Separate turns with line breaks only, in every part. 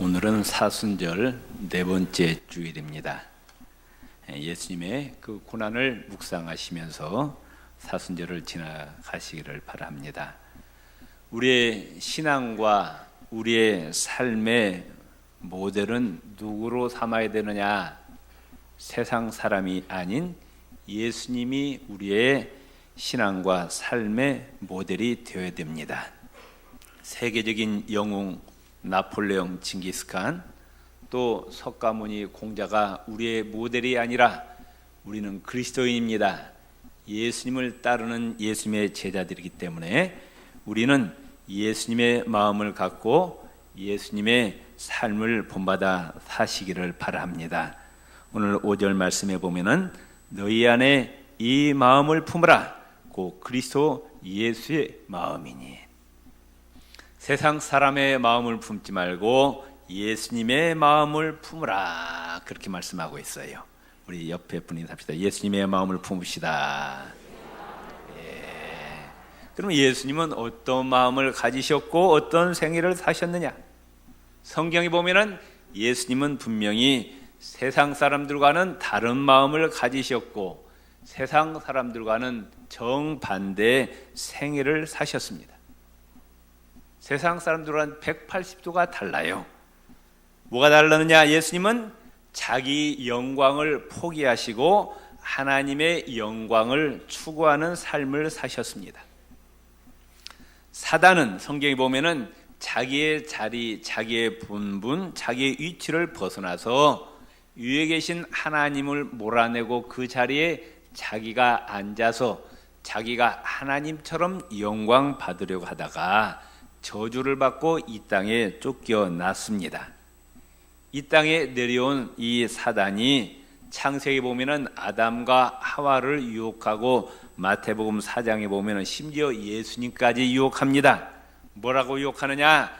오늘은 사순절 네 번째 주일입니다. 예수님의 그 고난을 묵상하시면서 사순절을 지나가시기를 바랍니다. 우리의 신앙과 우리의 삶의 모델은 누구로 삼아야 되느냐? 세상 사람이 아닌 예수님이 우리의 신앙과 삶의 모델이 되어야 됩니다. 세계적인 영웅 나폴레옹 징기스칸, 또 석가모니 공자가 우리의 모델이 아니라 우리는 그리스도인입니다. 예수님을 따르는 예수님의 제자들이기 때문에 우리는 예수님의 마음을 갖고 예수님의 삶을 본받아 사시기를 바랍니다. 오늘 5절 말씀에 보면은 너희 안에 이 마음을 품으라 곧 그리스도 예수의 마음이니. 세상 사람의 마음을 품지 말고 예수님의 마음을 품으라, 그렇게 말씀하고 있어요. 우리 옆에 분이 합시다. 예수님의 마음을 품으시다. 그럼 예수님은 어떤 마음을 가지셨고 어떤 생애를 사셨느냐? 성경에 보면은 예수님은 분명히 세상 사람들과는 다른 마음을 가지셨고 세상 사람들과는 정반대의 생애를 사셨습니다. 세상 사람들과는 180도가 달라요. 뭐가 다르느냐? 예수님은 자기 영광을 포기하시고 하나님의 영광을 추구하는 삶을 사셨습니다. 사단은 성경에 보면은 자기의 자리, 자기의 본분, 자기의 위치를 벗어나서 위에 계신 하나님을 몰아내고 그 자리에 자기가 앉아서 자기가 하나님처럼 영광 받으려고 하다가 저주를 받고 이 땅에 쫓겨났습니다. 이 땅에 내려온 이 사단이 창세기에 보면은 아담과 하와를 유혹하고 마태복음 4장에 보면은 심지어 예수님까지 유혹합니다. 뭐라고 유혹하느냐?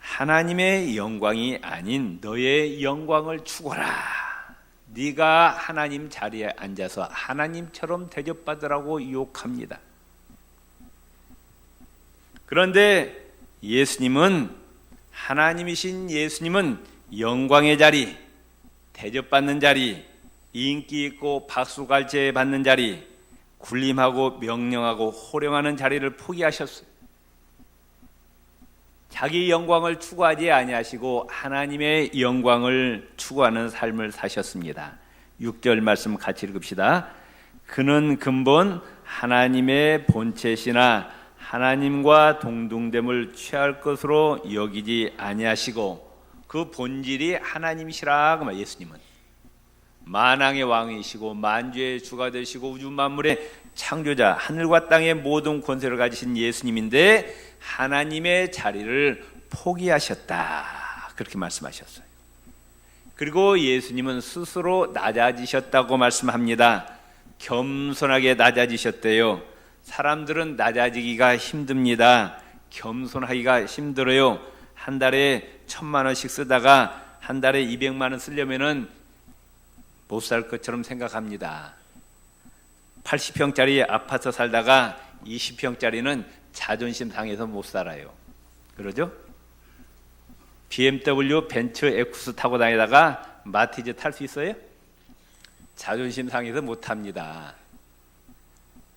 하나님의 영광이 아닌 너의 영광을 추구하라. 네가 하나님 자리에 앉아서 하나님처럼 대접받으라고 유혹합니다. 그런데 예수님은, 하나님이신 예수님은 영광의 자리, 대접받는 자리, 인기 있고 박수갈채 받는 자리, 군림하고 명령하고 호령하는 자리를 포기하셨어요. 자기 영광을 추구하지 아니하시고 하나님의 영광을 추구하는 삶을 사셨습니다. 6절 말씀 같이 읽읍시다. 그는 근본 하나님의 본체시나 하나님과 동등됨을 취할 것으로 여기지 아니하시고, 그 본질이 하나님이시라. 그 예수님은 만왕의 왕이시고 만주의 주가 되시고 우주 만물의 창조자, 하늘과 땅의 모든 권세를 가지신 예수님인데 하나님의 자리를 포기하셨다, 그렇게 말씀하셨어요. 그리고 예수님은 스스로 낮아지셨다고 말씀합니다. 겸손하게 낮아지셨대요. 사람들은 낮아지기가 힘듭니다. 겸손하기가 힘들어요. 한 달에 1,000만 원씩 쓰다가 한 달에 200만 원 쓰려면은 못 살 것처럼 생각합니다. 80평짜리 아파트 살다가 20평짜리는 자존심 상해서 못 살아요. 그러죠? BMW 벤츠 X 타고 다니다가 마티즈 탈 수 있어요? 자존심 상해서 못 탑니다.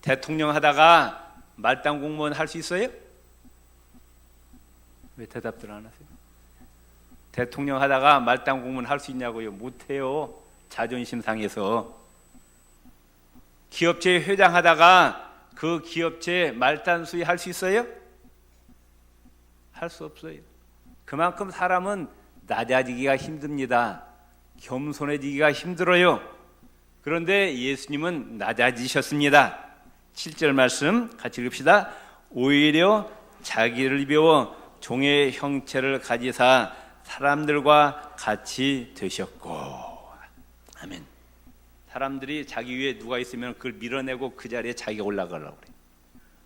대통령 하다가 말단 공무원 할 수 있어요? 왜 대답들 안 하세요? 대통령 하다가 말단 공무원 할 수 있냐고요? 못해요. 자존심 상해서. 기업체 회장 하다가 그 기업체 말단 수의 할 수 있어요? 할 수 없어요. 그만큼 사람은 낮아지기가 힘듭니다. 겸손해지기가 힘들어요. 그런데 예수님은 낮아지셨습니다. 7절 말씀 같이 읽읍시다. 오히려 자기를 비워 종의 형체를 가지사 사람들과 같이 되셨고. 아멘. 사람들이 자기 위에 누가 있으면 그걸 밀어내고 그 자리에 자기가 올라가려고 그래요.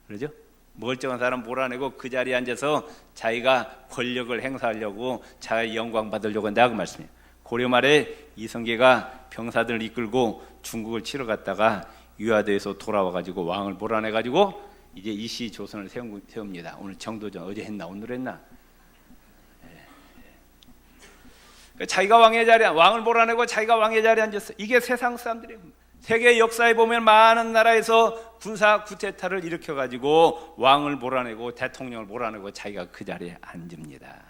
그러죠? 멀쩡한 사람 몰아내고 그 자리에 앉아서 자기가 권력을 행사하려고 자기 영광 받으려고 한다, 그 말씀이에요. 고려 말에 이성계가 병사들을 이끌고 중국을 치러 갔다가 유화대에서 돌아와가지고 왕을 몰아내가지고 이제 이시 조선을 세웁니다. 오늘 정도전 어제 했나 오늘 했나? 자기가 왕을 몰아내고 자기가 왕의 자리에 앉았어요. 이게 세상 사람들이에요. 세계 역사에 보면 많은 나라에서 군사 쿠데타를 일으켜가지고 왕을 몰아내고 대통령을 몰아내고 자기가 그 자리에 앉습니다.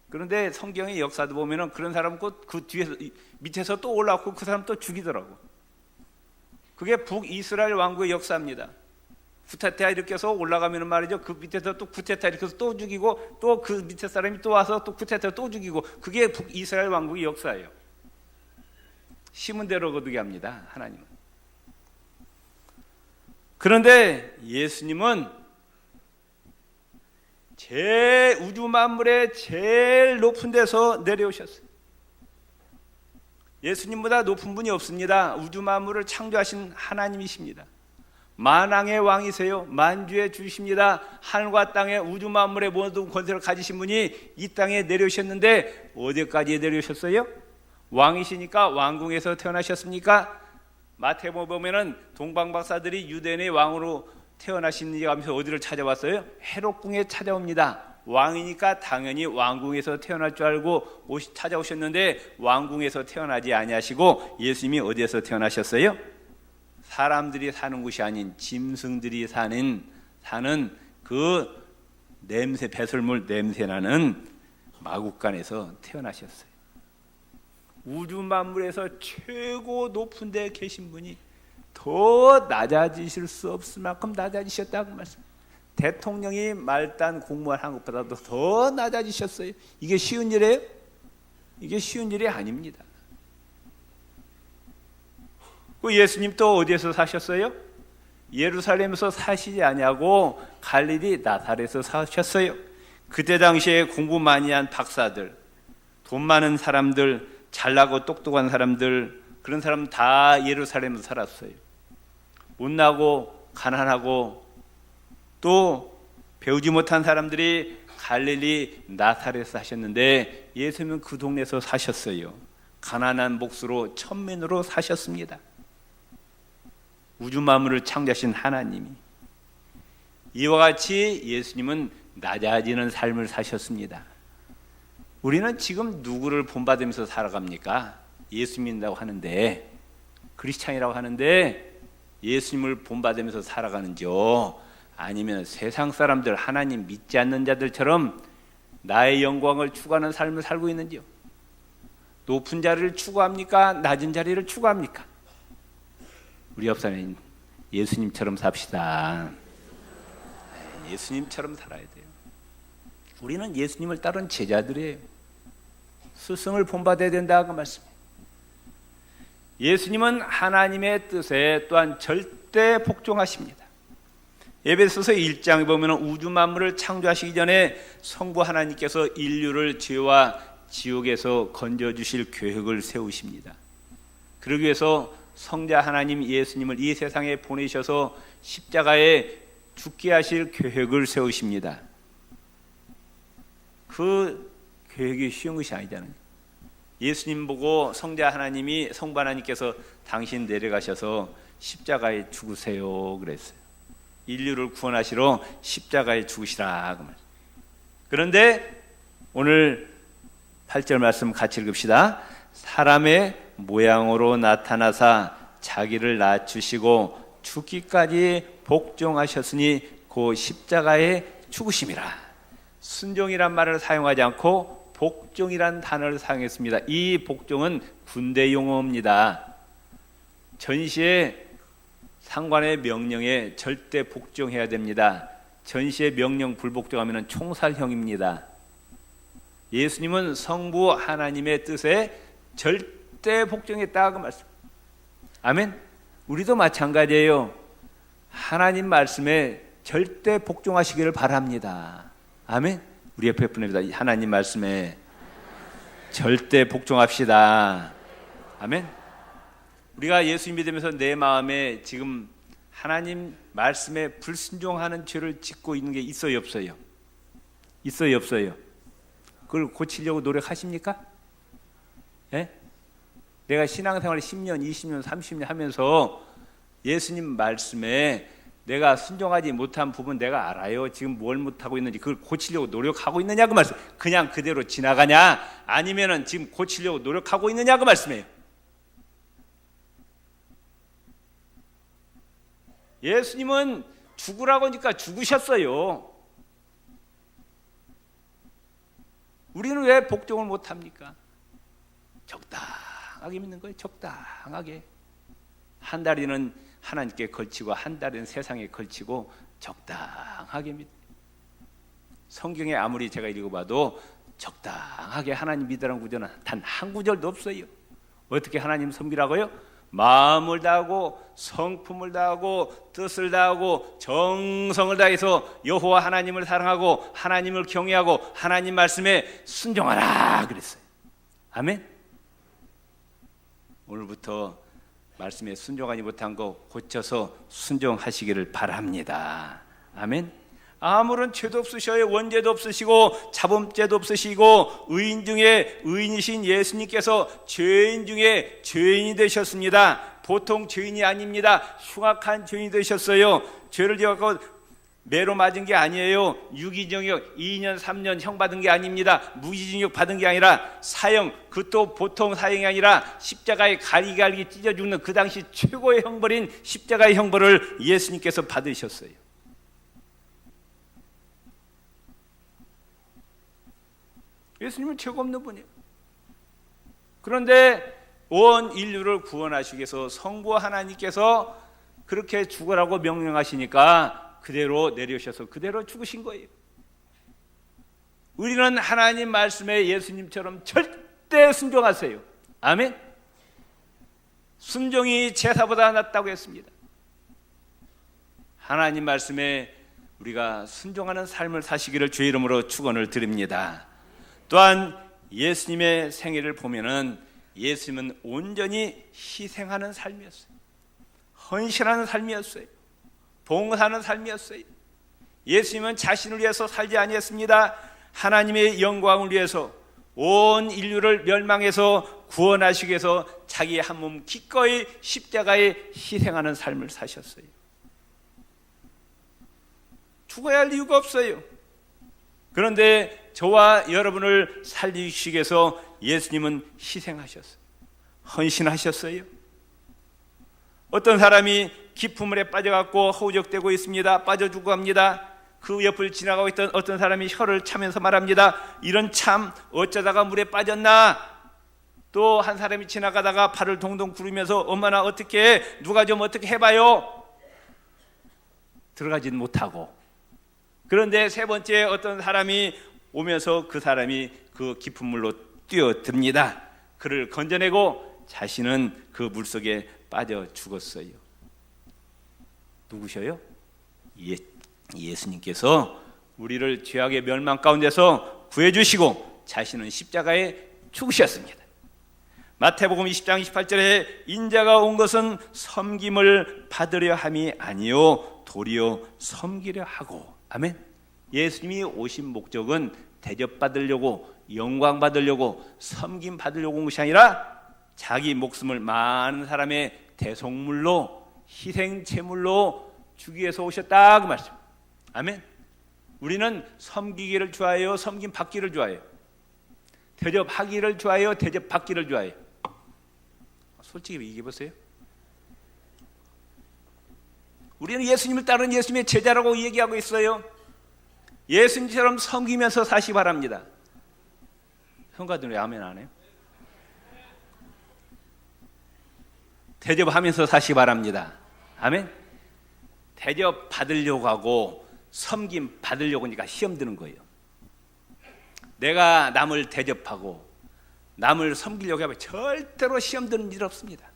그런데 성경의 역사도 보면은 그런 사람 그 뒤에서 밑에서 또 올라왔고 그 사람 또 죽이더라고. 그게 북이스라엘 왕국의 역사입니다. 쿠데타 일으켜서 올라가면 말이죠. 그 밑에서 또 쿠데타 일으켜서 또 죽이고 또 그 밑에 사람이 또 와서 또 쿠데타 또 죽이고 그게 북이스라엘 왕국의 역사예요. 심은 대로 거두게 합니다. 하나님은. 그런데 예수님은 우주 만물의 제일 높은 데서 내려오셨어요. 예수님보다 높은 분이 없습니다. 우주 만물을 창조하신 하나님이십니다. 만왕의 왕이세요. 만주의 주십니다. 하늘과 땅의 우주 만물의 모든 권세를 가지신 분이 이 땅에 내려오셨는데 어디까지 내려오셨어요? 왕이시니까 왕궁에서 태어나셨습니까? 마태복음 보면은 동방 박사들이 유대인의 왕으로 태어나시는지 하면서 어디를 찾아왔어요? 헤롯궁에 찾아옵니다. 왕이니까 당연히 왕궁에서 태어날 줄 알고 찾아오셨는데 왕궁에서 태어나지 아니하시고 예수님이 어디에서 태어나셨어요? 사람들이 사는 곳이 아닌 짐승들이 사는 그 배설물 냄새나는 마국간에서 태어나셨어요. 우주 만물에서 최고 높은 데 계신 분이 더 낮아지실 수 없을 만큼 낮아지셨다고 말씀. 대통령이 말단 공무원 한 것보다도 더 낮아지셨어요. 이게 쉬운 일이에요? 이게 쉬운 일이 아닙니다. 그 예수님 또 어디에서 사셨어요? 예루살렘에서 사시지 아니하고 갈릴리 나사렛에서 사셨어요. 그때 당시에 공부 많이 한 박사들, 돈 많은 사람들, 잘나고 똑똑한 사람들, 그런 사람 다 예루살렘에서 살았어요. 못나고 가난하고 또 배우지 못한 사람들이 갈릴리 나사렛에서 사셨는데 예수님은 그 동네에서 사셨어요. 가난한 몫으로 천민으로 사셨습니다. 우주 만물을 창조하신 하나님이 이와 같이 예수님은 낮아지는 삶을 사셨습니다. 우리는 지금 누구를 본받으면서 살아갑니까? 예수 믿는다고 하는데, 크리스찬이라고 하는데 예수님을 본받으면서 살아가는지요? 아니면 세상 사람들, 하나님 믿지 않는 자들처럼 나의 영광을 추구하는 삶을 살고 있는지요? 높은 자리를 추구합니까? 낮은 자리를 추구합니까? 우리 옆사님, 예수님처럼 삽시다. 예수님처럼 살아야 돼요. 우리는 예수님을 따른 제자들이에요. 스승을 본받아야 된다고 말씀해요. 예수님은 하나님의 뜻에 또한 절대 복종하십니다. 에베소서 1장에 보면 우주 만물을 창조하시기 전에 성부 하나님께서 인류를 죄와 지옥에서 건져주실 계획을 세우십니다. 그러기 위해서 성자 하나님 예수님을 이 세상에 보내셔서 십자가에 죽게 하실 계획을 세우십니다. 그 계획이 쉬운 것이 아니잖아요. 예수님 보고 성자 하나님이 성부 하나님께서 당신 내려가셔서 십자가에 죽으세요 그랬어요. 인류를 구원하시러 십자가에 죽으시라 그 말. 그런데 오늘 8절 말씀 같이 읽읍시다. 사람의 모양으로 나타나사 자기를 낮추시고 죽기까지 복종하셨으니 그 십자가에 죽으심이라. 순종이란 말을 사용하지 않고 복종이란 단어를 사용했습니다. 이 복종은 군대 용어입니다. 전시의 상관의 명령에 절대 복종해야 됩니다. 전시의 명령 불복종하면 총살형입니다. 예수님은 성부 하나님의 뜻에 절대 복종했다고 말씀. 아멘. 우리도 마찬가지예요. 하나님 말씀에 절대 복종하시기를 바랍니다. 아멘. 우리 옆에 분입니다. 하나님 말씀에 절대 복종합시다. 아멘. 우리가 예수 믿으면서 내 마음에 지금 하나님 말씀에 불순종하는 죄를 짓고 있는 게 있어요, 없어요? 있어요, 없어요? 그걸 고치려고 노력하십니까? 예? 내가 신앙생활을 10년, 20년, 30년 하면서 예수님 말씀에 내가 순종하지 못한 부분 내가 알아요. 지금 뭘 못하고 있는지 그걸 고치려고 노력하고 있느냐 그 말씀. 그냥 그대로 지나가냐 아니면은 지금 고치려고 노력하고 있느냐 그 말씀이에요. 예수님은 죽으라고 하니까 죽으셨어요. 우리는 왜 복종을 못합니까? 적당하게 믿는 거예요. 적당하게. 한 다리는 하나님께 걸치고 한 다리는 세상에 걸치고 적당하게 믿. 성경에 아무리 제가 읽어봐도 적당하게 하나님 믿으라는 구절은 단 한 구절도 없어요. 어떻게 하나님 섬기라고요? 마음을 다하고 성품을 다하고 뜻을 다하고 정성을 다해서 여호와 하나님을 사랑하고 하나님을 경외하고 하나님 말씀에 순종하라 그랬어요. 아멘. 오늘부터 말씀에 순종하지 못한 거 고쳐서 순종하시기를 바랍니다. 아멘. 아무런 죄도 없으셔요. 원죄도 없으시고 자범죄도 없으시고 의인 중에 의인이신 예수님께서 죄인 중에 죄인이 되셨습니다. 보통 죄인이 아닙니다. 흉악한 죄인이 되셨어요. 죄를 지어서 매로 맞은 게 아니에요. 유기징역 2년 3년 형 받은 게 아닙니다. 무기징역 받은 게 아니라 사형, 그것도 보통 사형이 아니라 십자가에 갈기갈기 찢어 죽는 그 당시 최고의 형벌인 십자가의 형벌을 예수님께서 받으셨어요. 예수님은 죄가 없는 분이에요. 그런데 온 인류를 구원하시기 위해서 성부 하나님께서 그렇게 죽으라고 명령하시니까 그대로 내려오셔서 그대로 죽으신 거예요. 우리는 하나님 말씀에 예수님처럼 절대 순종하세요. 아멘. 순종이 제사보다 낫다고 했습니다. 하나님 말씀에 우리가 순종하는 삶을 사시기를 주의 이름으로 축원을 드립니다. 또한 예수님의 생애를 보면은 예수님은 온전히 희생하는 삶이었어요. 헌신하는 삶이었어요. 봉사하는 삶이었어요. 예수님은 자신을 위해서 살지 아니했습니다. 하나님의 영광을 위해서 온 인류를 멸망해서 구원하시기 위해서 자기의 한 몸 기꺼이 십자가에 희생하는 삶을 사셨어요. 죽어야 할 이유가 없어요. 그런데 저와 여러분을 살리시기 위해서 예수님은 희생하셨어요. 헌신하셨어요. 어떤 사람이 깊은 물에 빠져갖고 허우적대고 있습니다. 빠져 죽어갑니다. 그 옆을 지나가고 있던 어떤 사람이 혀를 차면서 말합니다. 이런 참 어쩌다가 물에 빠졌나. 또 한 사람이 지나가다가 발을 동동 구르면서 엄마나 어떻게 해? 누가 좀 어떻게 해봐요. 들어가진 못하고. 그런데 세 번째 어떤 사람이 오면서 그 사람이 그 깊은 물로 뛰어듭니다. 그를 건져내고 자신은 그 물속에 빠져 죽었어요. 누구셔요? 예수님께서 우리를 죄악의 멸망 가운데서 구해주시고 자신은 십자가에 죽으셨습니다. 마태복음 20장 28절에 인자가 온 것은 섬김을 받으려 함이 아니요 도리어 섬기려 하고. 아멘. 예수님이 오신 목적은 대접받으려고 영광 받으려고 섬김 받으려고 온 것이 아니라 자기 목숨을 많은 사람의 대속물로 희생제물로 주기 위해서 오셨다 그 말씀. 아멘. 우리는 섬기기를 좋아해요? 섬김 받기를 좋아해요? 대접하기를 좋아해요? 대접받기를 좋아해요? 솔직히 얘기해보세요. 우리는 예수님을 따르는 예수님의 제자라고 얘기하고 있어요. 예수님처럼 섬기면서 사시 바랍니다. 성가들은 왜 아멘 안 해요? 대접하면서 사시 바랍니다. 아멘. 대접 받으려고 하고 섬김 받으려고 하니까 시험 드는 거예요. 내가 남을 대접하고 남을 섬기려고 하면 절대로 시험 드는 일 없습니다.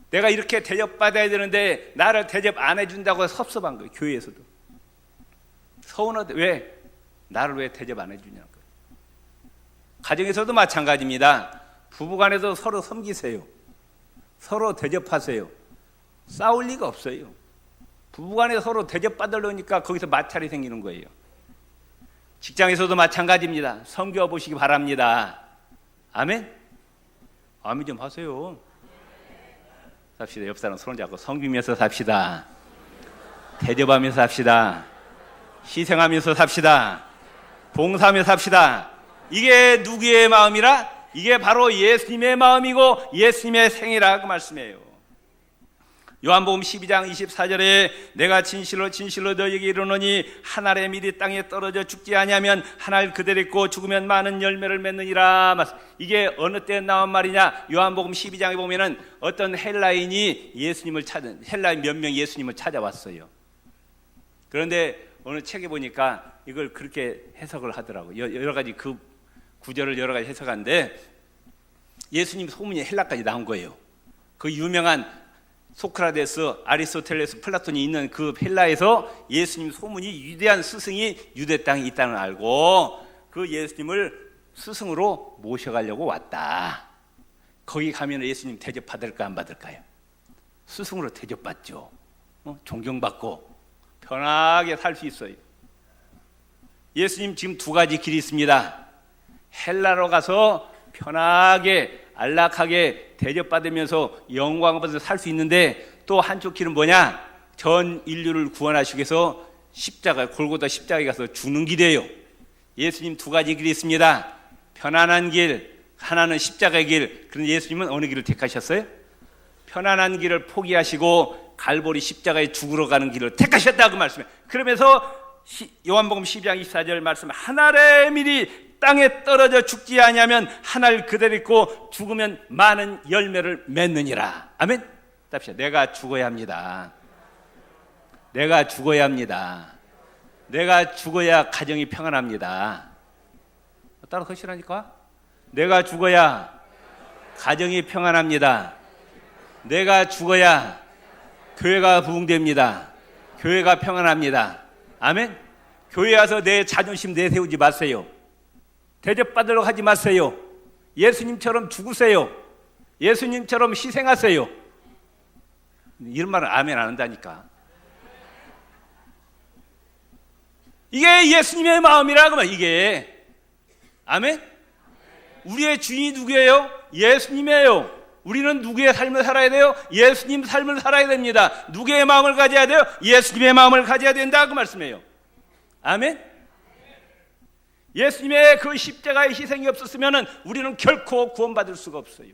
내가 이렇게 대접받아야 되는데 나를 대접 안 해준다고 섭섭한 거예요. 교회에서도 서운하대. 왜? 나를 왜 대접 안 해주냐는 거예요. 가정에서도 마찬가지입니다. 부부간에도 서로 섬기세요. 서로 대접하세요. 싸울 리가 없어요. 부부간에 서로 대접받으려니까 거기서 마찰이 생기는 거예요. 직장에서도 마찬가지입니다. 섬겨보시기 바랍니다. 아멘? 아멘 좀 하세요. 삽시다. 옆 사람 손을 잡고 섬기면서 삽시다. 대접하면서 삽시다. 희생하면서 삽시다. 봉사하면서 삽시다. 이게 누구의 마음이라? 이게 바로 예수님의 마음이고 예수님의 생이라 그 말씀이에요. 요한복음 12장 24절에 내가 진실로 진실로 너희에게 이르노니 한 알의 밀이 땅에 떨어져 죽지 아니하면 한 알 그대로 있고 죽으면 많은 열매를 맺느니라. 이게 어느 때 나온 말이냐? 요한복음 12장에 보면은 어떤 헬라인이 예수님을 찾은, 헬라인 몇 명 예수님을 찾아왔어요. 그런데 어느 책에 보니까 이걸 그렇게 해석을 하더라고요. 여러 가지 그 구절을 여러 가지 해석하는데 예수님 소문이 헬라까지 나온 거예요. 그 유명한 소크라테스, 아리스토텔레스, 플라톤이 있는 그 헬라에서 예수님 소문이 위대한 스승이 유대 땅에 있다는 걸 알고 그 예수님을 스승으로 모셔가려고 왔다. 거기 가면 예수님 대접 받을까 안 받을까요? 스승으로 대접받죠. 존경받고 편하게 살 수 있어요. 예수님 지금 두 가지 길이 있습니다. 헬라로 가서 편하게 안락하게 대접받으면서 영광을 받아서 살 수 있는데 또 한쪽 길은 뭐냐? 전 인류를 구원하시기 위해서 십자가, 골고다 십자가에 가서 죽는 길이에요. 예수님 두 가지 길이 있습니다. 편안한 길, 하나는 십자가의 길. 그런데 예수님은 어느 길을 택하셨어요? 편안한 길을 포기하시고 갈보리 십자가에 죽으러 가는 길을 택하셨다 그 말씀이에요. 그러면서 요한복음 12장 24절 말씀, 한 알의 밀이 땅에 떨어져 죽지 아니하면 한 알 그대로 있고 죽으면 많은 열매를 맺느니라. 아멘. 답시다. 내가 죽어야 합니다. 내가 죽어야 합니다. 내가 죽어야 가정이 평안합니다. 따라 하시라니까. 내가 죽어야 가정이 평안합니다. 내가 죽어야 교회가 부흥됩니다. 교회가 평안합니다. 아멘. 교회 와서 내 자존심 내세우지 마세요. 대접받으려고 하지 마세요. 예수님처럼 죽으세요. 예수님처럼 희생하세요. 이런 말은 아멘 안 한다니까. 이게 예수님의 마음이라고 말. 이게 아멘. 우리의 주인이 누구예요? 예수님이에요. 우리는 누구의 삶을 살아야 돼요? 예수님 삶을 살아야 됩니다. 누구의 마음을 가져야 돼요? 예수님의 마음을 가져야 된다 그 말씀이에요. 아멘. 예수님의 그 십자가의 희생이 없었으면 우리는 결코 구원받을 수가 없어요.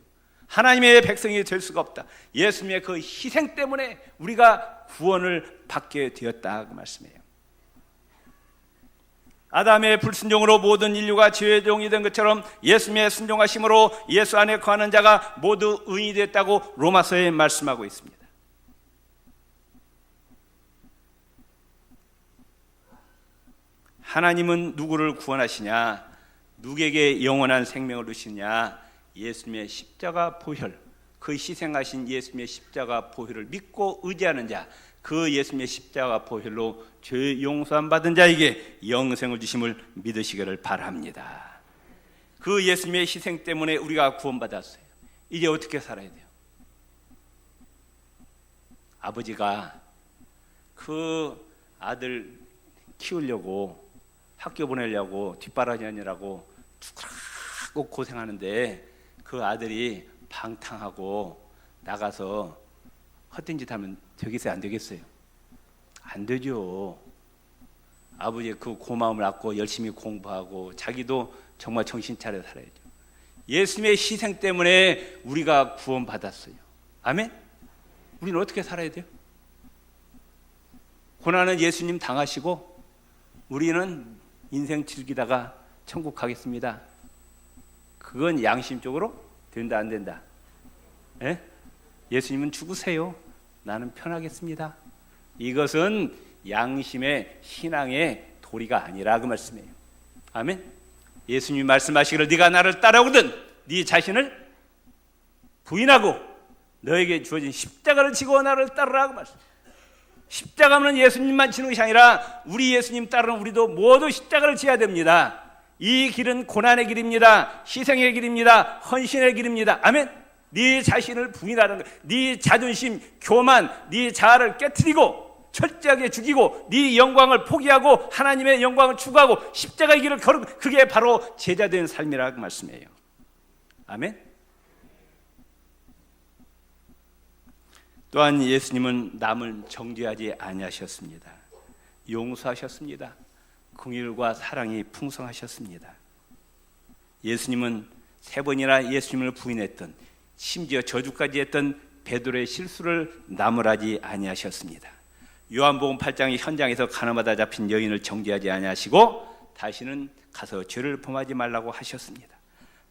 하나님의 백성이 될 수가 없다. 예수님의 그 희생 때문에 우리가 구원을 받게 되었다 그 말씀이에요. 아담의 불순종으로 모든 인류가 죄의 종이 된 것처럼 예수님의 순종하심으로 예수 안에 거하는 자가 모두 의인이 됐다고 로마서에 말씀하고 있습니다. 하나님은 누구를 구원하시냐? 누구에게 영원한 생명을 주시냐? 예수님의 십자가 보혈, 그 희생하신 예수님의 십자가 보혈을 믿고 의지하는 자, 그 예수님의 십자가 보혈로 죄 용서함 받은 자에게 영생을 주심을 믿으시기를 바랍니다. 그 예수님의 희생 때문에 우리가 구원받았어요. 이제 어떻게 살아야 돼요? 아버지가 그 아들 키우려고 학교 보내려고 뒷바라지 하느라고 죽으라고 고생하는데 그 아들이 방탕하고 나가서 헛된 짓 하면 되겠어요? 안 되겠어요? 안 되죠. 아버지의 그 고마움을 안고 열심히 공부하고 자기도 정말 정신 차려 살아야죠. 예수님의 희생 때문에 우리가 구원받았어요. 아멘? 우리는 어떻게 살아야 돼요? 고난은 예수님 당하시고 우리는 인생 즐기다가 천국 가겠습니다. 그건 양심적으로 된다 안 된다? 예? 예수님은 죽으세요. 나는 편하겠습니다. 이것은 양심의 신앙의 도리가 아니라 그 말씀이에요. 아멘. 예수님이 말씀하시기를 네가 나를 따라오거든 네 자신을 부인하고 너에게 주어진 십자가를 지고 나를 따르라 그 말씀. 십자가는 예수님만 지는 것이 아니라 우리 예수님 따르는 우리도 모두 십자가를 지어야 됩니다. 이 길은 고난의 길입니다. 희생의 길입니다. 헌신의 길입니다. 아멘. 네 자신을 부인하는 것, 네 자존심, 교만, 네 자아를 깨트리고 철저하게 죽이고 네 영광을 포기하고 하나님의 영광을 추구하고 십자가의 길을 걸은 그게 바로 제자된 삶이라고 말씀해요. 아멘. 또한 예수님은 남을 정죄하지 아니하셨습니다. 용서하셨습니다. 긍휼과 사랑이 풍성하셨습니다. 예수님은 3번이나 예수님을 부인했던, 심지어 저주까지 했던 베드로의 실수를 나무라지 아니하셨습니다. 요한복음 8장의 현장에서 가늠하다 잡힌 여인을 정죄하지 아니하시고 다시는 가서 죄를 범하지 말라고 하셨습니다.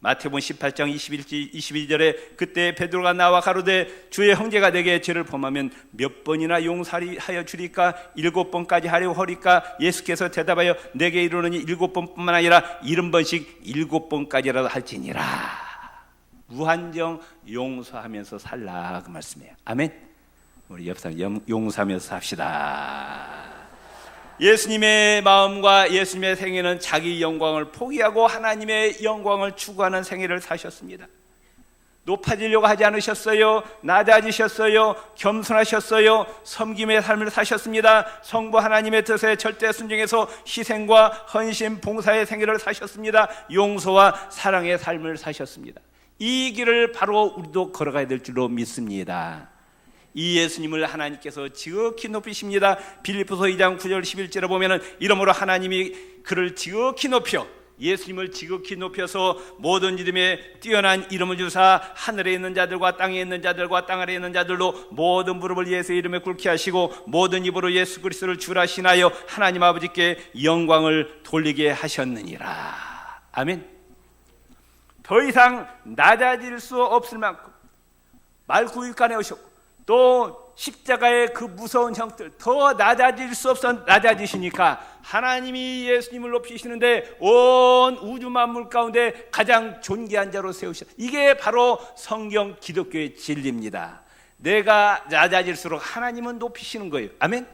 마태복음 18장 22절에 그때 베드로가 나와 가로되 주의 형제가 내게 죄를 범하면 몇 번이나 용서하여 주리까? 7번까지 하려 하리까? 예수께서 대답하여 내게 이르노니 7번뿐만 아니라 70번씩 7번까지라도 할지니라. 무한정 용서하면서 살라, 그 말씀이에요. 아멘. 우리 옆 사람 용서하면서 삽시다. 예수님의 마음과 예수님의 생애는 자기 영광을 포기하고 하나님의 영광을 추구하는 생애를 사셨습니다. 높아지려고 하지 않으셨어요. 낮아지셨어요. 겸손하셨어요. 섬김의 삶을 사셨습니다. 성부 하나님의 뜻에 절대 순종해서 희생과 헌신, 봉사의 생애를 사셨습니다. 용서와 사랑의 삶을 사셨습니다. 이 길을 바로 우리도 걸어가야 될 줄로 믿습니다. 이 예수님을 하나님께서 지극히 높이십니다. 빌립보서 2장 9절 11절에 보면은 이러므로 하나님이 그를 지극히 높여, 예수님을 지극히 높여서 모든 이름에 뛰어난 이름을 주사 하늘에 있는 자들과 땅에 있는 자들과 땅 아래에 있는 자들로 모든 무릎을 예수의 이름에 꿇게 하시고 모든 입으로 예수 그리스도를 주라 신하여 하나님 아버지께 영광을 돌리게 하셨느니라. 아멘. 더 이상 낮아질 수 없을 만큼 말구육간에 오셨고 또 십자가의 그 무서운 형들 더 낮아질 수 없어 낮아지시니까 하나님이 예수님을 높이시는데 온 우주 만물 가운데 가장 존귀한 자로 세우셨다. 이게 바로 성경 기독교의 진리입니다. 내가 낮아질수록 하나님은 높이시는 거예요. 아멘.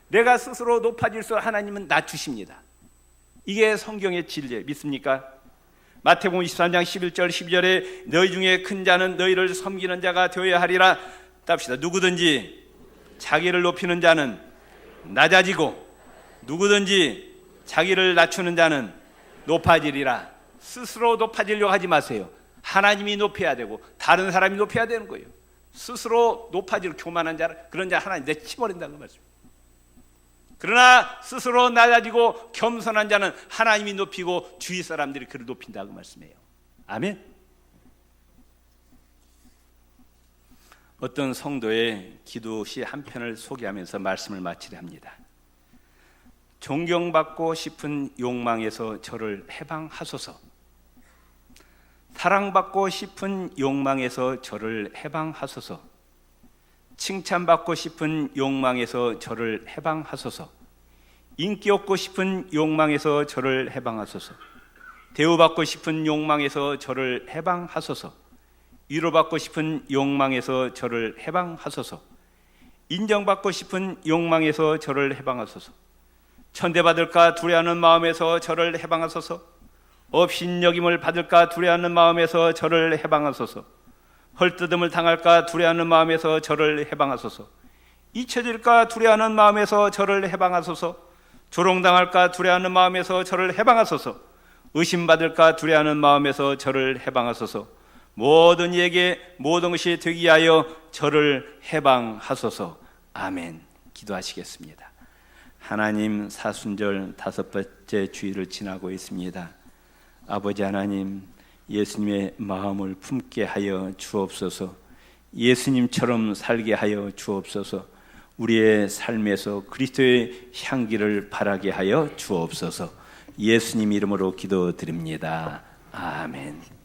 내가 스스로 높아질수록 하나님은 낮추십니다. 이게 성경의 진리예요. 믿습니까? 마태복음 23장 11절 12절에 너희 중에 큰 자는 너희를 섬기는 자가 되어야 하리라. 답시다. 누구든지 자기를 높이는 자는 낮아지고 누구든지 자기를 낮추는 자는 높아지리라. 스스로 높아지려고 하지 마세요. 하나님이 높여야 되고 다른 사람이 높여야 되는 거예요. 스스로 높아질 교만한 자, 그런 자 하나님 내치버린다는 말씀. 그러나 스스로 낮아지고 겸손한 자는 하나님이 높이고 주위 사람들이 그를 높인다고 말씀해요. 아멘. 어떤 성도의 기도시 한 편을 소개하면서 말씀을 마치려 합니다. 존경받고 싶은 욕망에서 저를 해방하소서. 사랑받고 싶은 욕망에서 저를 해방하소서. 칭찬받고 싶은 욕망에서 저를 해방하소서. 인기 얻고 싶은 욕망에서 저를 해방하소서. 대우받고 싶은 욕망에서 저를 해방하소서. 위로받고 싶은 욕망에서 저를 해방하소서. 인정받고 싶은 욕망에서 저를 해방하소서. 천대받을까 두려워하는 마음에서 저를 해방하소서. 업신여김을 받을까 두려워하는 마음에서 저를 해방하소서. 헐뜯음을 당할까 두려워하는 마음에서 저를 해방하소서. 잊혀질까 두려워하는 마음에서 저를 해방하소서. 조롱당할까 두려워하는 마음에서 저를 해방하소서. 의심받을까 두려워하는 마음에서 저를 해방하소서. 모든 이에게 모든 것이 되게 하여 저를 해방하소서. 아멘. 기도하시겠습니다. 하나님, 사순절 5번째 주일을 지나고 있습니다. 아버지 하나님, 예수님의 마음을 품게 하여 주옵소서. 예수님처럼 살게 하여 주옵소서. 우리의 삶에서 그리스도의 향기를 바라게 하여 주옵소서. 예수님 이름으로 기도드립니다. 아멘.